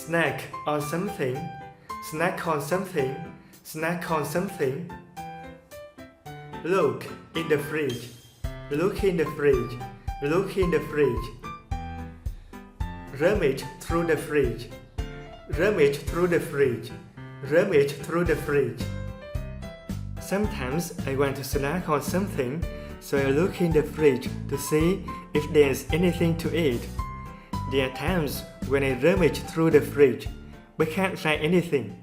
snack on something, snack on something, snack on something. Look in the fridge, look in the fridge, look in the fridge. Rummage through the fridge, rummage through the fridge, rummage through the fridge. Sometimes I want to snack on something, so I look in the fridge to see if there's anything to eat. There are times when I rummage through the fridge, but can't find anything.